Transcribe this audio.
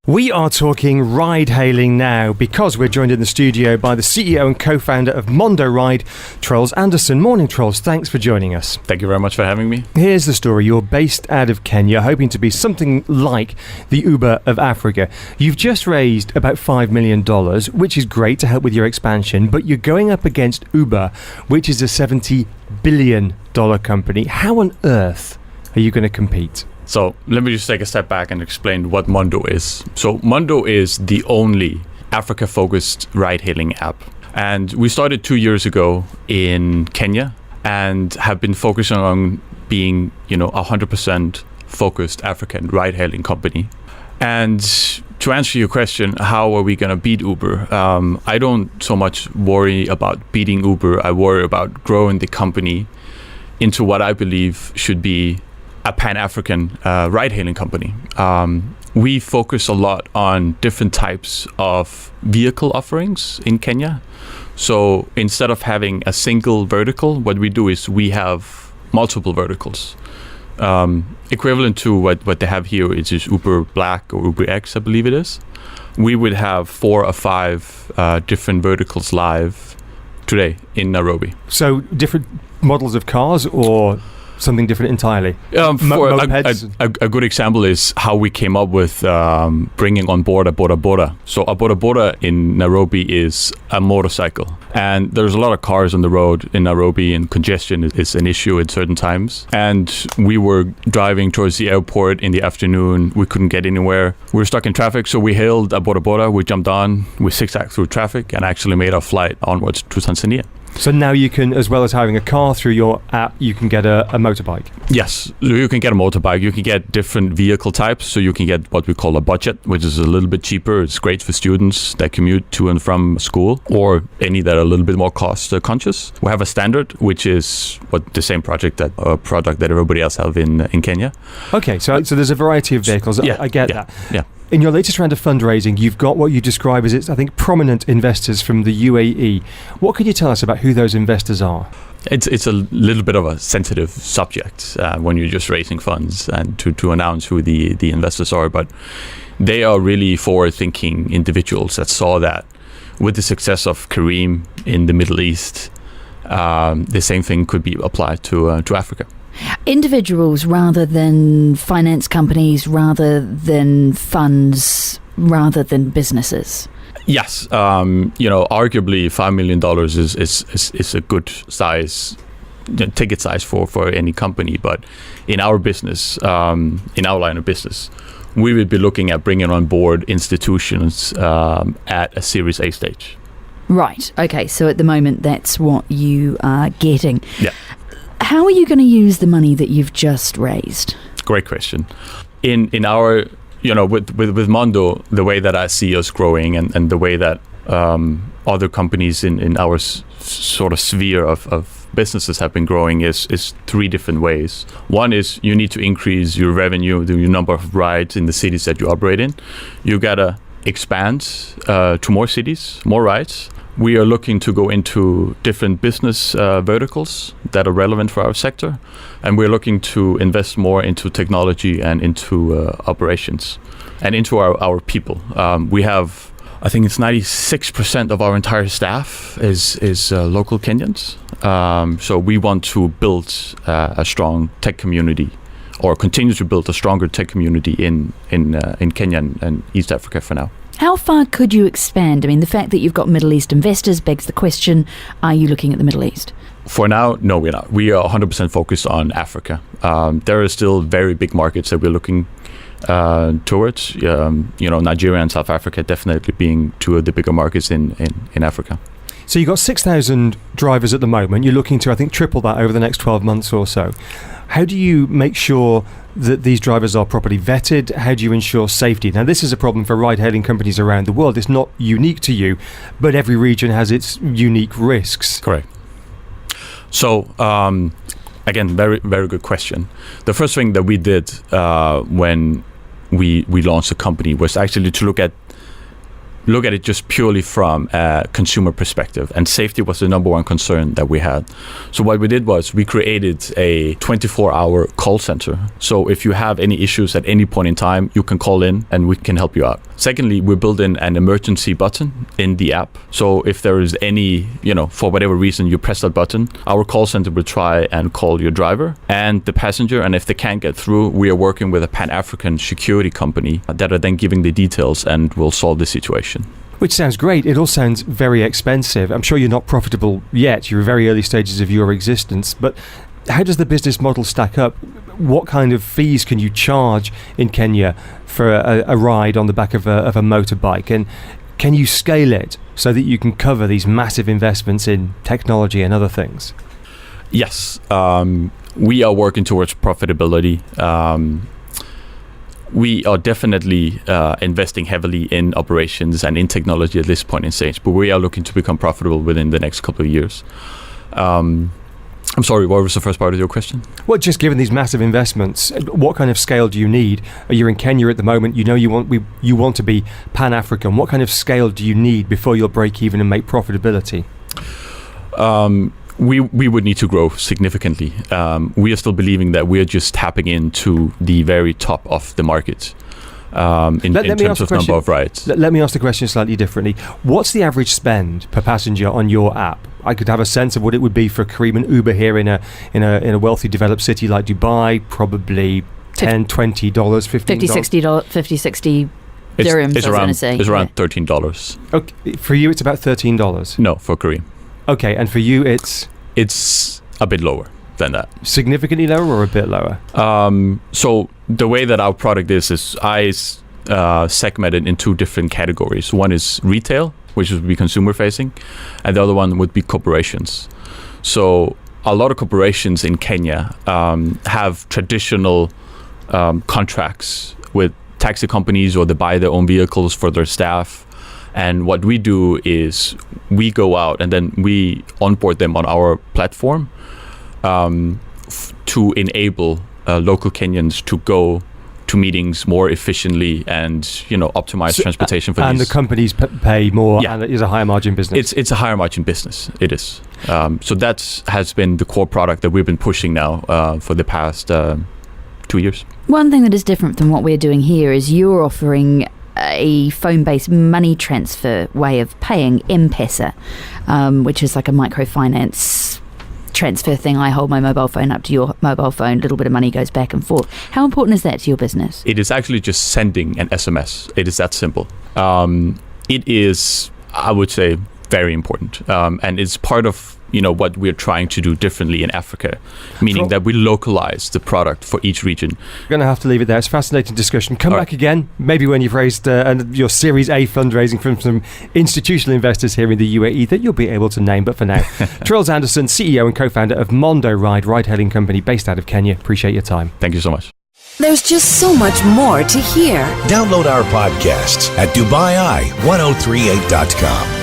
We are talking ride-hailing now because we're joined in the studio by the CEO and co-founder of Mondo Ride, Troels Andersen. Morning, Troels. Thanks for joining us. Thank you very much for having me. Here's the story. You're based out of Kenya, hoping to be something like the Uber of Africa. You've just raised about $5 million, which is great to help with your expansion, but you're going up against Uber, which is a $70 billion company. How on earth are you going to compete? So let me just take a step back and explain what Mondo is. So Mondo is the only Africa-focused ride-hailing app. And we started 2 years ago in Kenya and have been focusing on being, 100% focused African ride-hailing company. And to answer your question, how are we going to beat Uber? I don't so much worry about beating Uber. I worry about growing the company into what I believe should be a Pan-African ride-hailing company. We focus a lot on different types of vehicle offerings in Kenya. So instead of having a single vertical, what we do is we have multiple verticals. Equivalent to what they have here is Uber Black or Uber X, I believe it is. We would have 4 or 5 different verticals live today in Nairobi. So different models of cars or something different entirely? Mopeds? A good example is how we came up with bringing on board a boda boda. So a boda boda in Nairobi is a motorcycle. And there's a lot of cars on the road in Nairobi, and congestion is an issue at certain times. And we were driving towards the airport in the afternoon. We couldn't get anywhere. We were stuck in traffic, so we hailed a boda boda. We jumped on, we zigzagged through traffic, and actually made our flight onwards to Tanzania. So now you can, as well as having a car through your app, you can get a motorbike? Yes, you can get a motorbike. You can get different vehicle types. So you can get what we call a budget, which is a little bit cheaper. It's great for students that commute to and from school, or any that are a little bit more cost conscious. We have a standard, which is the same product that everybody else have in Kenya. Okay, so there's a variety of vehicles. Yeah, I get that. Yeah. In your latest round of fundraising, you've got what you describe as, I think, prominent investors from the UAE. What could you tell us about who those investors are? It's a little bit of a sensitive subject when you're just raising funds and to announce who the investors are, but they are really forward-thinking individuals that saw that with the success of Kareem in the Middle East, the same thing could be applied to Africa. Individuals rather than finance companies, rather than funds, rather than businesses. Yes, arguably $5 million is a good size, ticket size for any company. But in our business, in our line of business, we would be looking at bringing on board institutions at a Series A stage. Right. Okay. So at the moment, that's what you are getting. Yeah. How are you going to use the money that you've just raised? Great question. In our, with Mondo, the way that I see us growing and the way that other companies in our sort of sphere of businesses have been growing is 3 different ways. One is you need to increase your revenue, your number of rides in the cities that you operate in. You got to expand to more cities, more rides. We are looking to go into different business verticals that are relevant for our sector, and we're looking to invest more into technology and into operations and into our people. We have, I think it's 96% of our entire staff is local Kenyans. So we want to build a strong tech community, or continue to build a stronger tech community in Kenya and East Africa for now. How far could you expand? I mean, the fact that you've got Middle East investors begs the question, are you looking at the Middle East? For now, no, we're not. We are 100% focused on Africa. There are still very big markets that we're looking towards. Nigeria and South Africa definitely being 2 of the bigger markets in Africa. So you've got 6,000 drivers at the moment. You're looking to, I think, triple that over the next 12 months or so. How do you make sure that these drivers are properly vetted? How do you ensure safety? Now, this is a problem for ride-hailing companies around the world. It's not unique to you, but every region has its unique risks. Correct. So, again, very, very good question. The first thing that we did when we launched the company was actually to look at look at it just purely from a consumer perspective, and safety was the number one concern that we had. So what we did was we created a 24-hour call center. So if you have any issues at any point in time, you can call in and we can help you out. Secondly, we built in an emergency button in the app. So if there is any, for whatever reason, you press that button, our call center will try and call your driver and the passenger. And if they can't get through, we are working with a Pan-African security company that are then giving the details and will solve the situation. Which sounds great. It all sounds very expensive. I'm sure you're not profitable yet. You're in very early stages of your existence. But how does the business model stack up? What kind of fees can you charge in Kenya for a ride on the back of a motorbike? And can you scale it so that you can cover these massive investments in technology and other things? Yes. We are working towards profitability. We are definitely investing heavily in operations and in technology at this point in stage, but we are looking to become profitable within the next couple of years. I'm sorry, what was the first part of your question? Well, just given these massive investments, what kind of scale do you need? You're in Kenya at the moment. You want to be Pan-African. What kind of scale do you need before you'll break even and make profitability? We would need to grow significantly. We are still believing that we are just tapping into the very top of the market in terms of number of rides. Let me ask the question slightly differently. What's the average spend per passenger on your app? I could have a sense of what it would be for Kareem and Uber here in a wealthy, developed city like Dubai. Probably $10, $20, $15, $50, $60 dirhams. It's around $13. Okay, for you, it's about $13. No, for Kareem. Okay, and for you, it's a bit lower than that. Significantly lower or a bit lower? So the way that our product is I segment it in two different categories. One is retail, which would be consumer facing, and the other one would be corporations. So a lot of corporations in Kenya have traditional contracts with taxi companies, or they buy their own vehicles for their staff. And what we do is we go out and then we onboard them on our platform to enable local Kenyans to go to meetings more efficiently and optimize transportation for these. And the companies pay more, and it is a higher margin business. It's a higher margin business. It is. So that has been the core product that we've been pushing now for the past 2 years. One thing that is different from what we're doing here is you're offering a phone-based money transfer way of paying, M-Pesa, which is like a microfinance transfer thing. I hold my mobile phone up to your mobile phone, a little bit of money goes back and forth. How important is that to your business? It is actually just sending an SMS. It is that simple. It is, I would say, very important. And it's part of what we're trying to do differently in Africa, meaning that we localize the product for each region. We're going to have to leave it there. It's a fascinating discussion. Come back again, maybe when you've raised your Series A fundraising from some institutional investors here in the UAE that you'll be able to name. But for now, Troels Andersen, CEO and co-founder of Mondo Ride, ride-hailing company based out of Kenya. Appreciate your time. Thank you so much. There's just so much more to hear. Download our podcasts at DubaiEye1038.com.